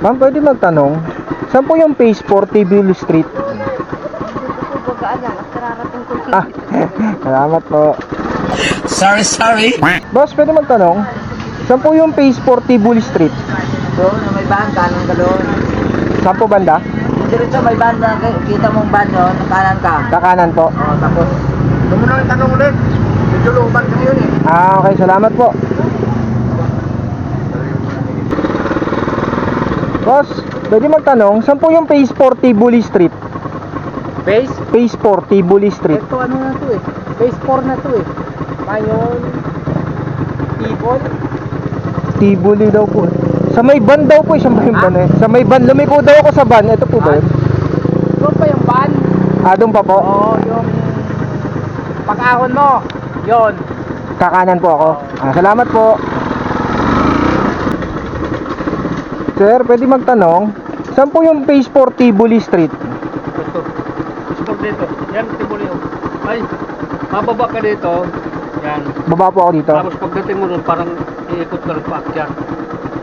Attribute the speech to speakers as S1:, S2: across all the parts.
S1: Ma'am, pwede magtanong, saan po yung phase 4 Tibuli Street?
S2: Dito po bagaan at kararating ko lang.
S1: Ah, salamat po.
S3: Sorry.
S1: Boss, pwede magtanong, saan po yung phase 4 Tibuli Street?
S4: Doon, may van, kanan ka doon.
S1: Saan po banda?
S4: Yung diretso, may van na, kita mong van yun, kanan ka.
S1: Kakanan po.
S4: O, tapos,
S3: Doon mo na yung tanong ulit. Medyo looban ka yun eh.
S1: Ah, okay, salamat po. Boss, pwede magtanong, saan po yung phase 4 Tibuli Street?
S4: base?
S1: Phase 4 Tibuli Street.
S4: Ito ano na to eh. Base 4 na to eh. Mayon, Tibol.
S1: Tibuli daw po. Sa may van daw po, sa may van eh. Sa may van, lumiko daw ako sa van. Ito po ba yun?
S4: Doon pa yung van.
S1: Ah, doon pa po.
S4: Oo, yung pag-ahon mo. Yon.
S1: Kakanan po ako. Ah, salamat po. Sir, pwede magtanong, saan po yung phase 4 Tibuli Street?
S5: Ito. Sport dito. Yan, Tibuli. Ay, mababa ka dito. Yan.
S1: Baba po ako dito.
S5: Tapos pagdating mo doon, parang iikot ka rin pa akyat.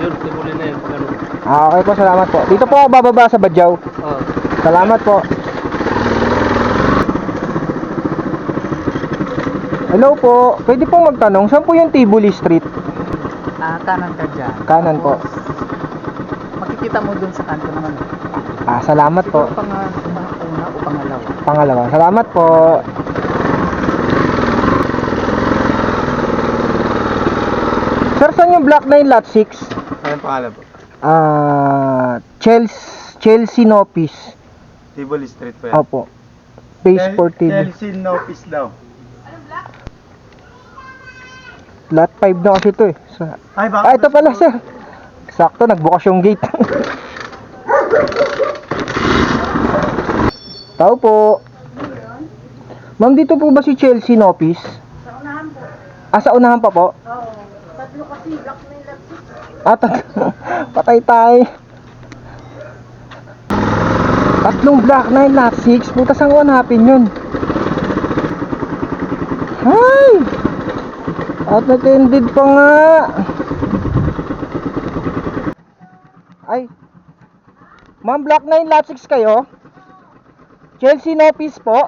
S5: Yun, Tibuli na yun. Pag ano.
S1: Ah, okay po, salamat po. Dito po ako bababa sa Badyaw.
S5: Oh.
S1: Salamat po. Hello po, pwede po magtanong, saan po yung Tibuli Street?
S4: Kanan ka dyan.
S1: Kanan po.
S4: Makikita mo dun sa kanto naman.
S1: Ah, salamat po.
S4: Siguro una o pangalawa.
S1: Pangalawa, salamat po. Sir, saan yung Block 9 Lot 6?
S3: Anong pangalan po?
S1: Chelsea Nopis.
S3: Tiboli Street po yan.
S1: Opo. Phase 4 Tibuli.
S3: Chelsea Nopis daw.
S1: Lot 5 na kasi ito eh.
S3: Ay, baka
S1: Ah, ito pala sir. Sakto, nagbukas yung gate. Tao po. Ma'am, dito po ba si Chelsea Nopis?
S2: Sa unahan po.
S1: Ah, sa unahan pa po?
S2: Oo. Tatlo kasi, block na yung lapsi.
S1: Ah, patay tayo. Tatlong Block 9 Lot 6. Puta, saan hanapin yun? Hay! At attended pa nga. Ay. Ma'am, Block 9 Lot 6 kayo? Chelsea Nopis po?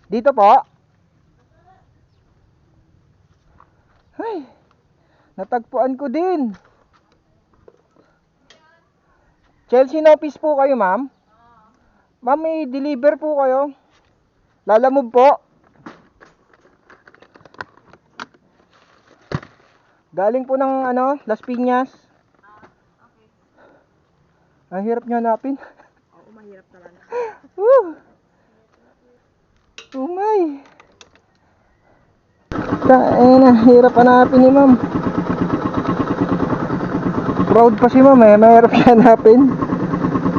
S1: Dito po? Ay. Natagpuan ko din. Chelsea Nopis po kayo, ma'am? Ma'am, may deliver po kayo. Lalamove po. Galing po ng Las Piñas.
S2: Okay.
S1: Ang hirap nyo hanapin.
S2: Oo, mahirap talaga.
S1: Woo! Umay. Kain, hirap hanapin ni ma'am. Proud pa si ma'am eh, mahirap siya hanapin.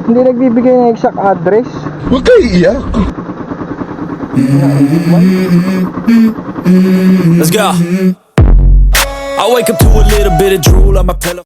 S1: Hindi nagbibigay ng exact address.
S3: Huwag kayo iiyak.
S6: Let's go. I wake up to a little bit of drool on my pillow.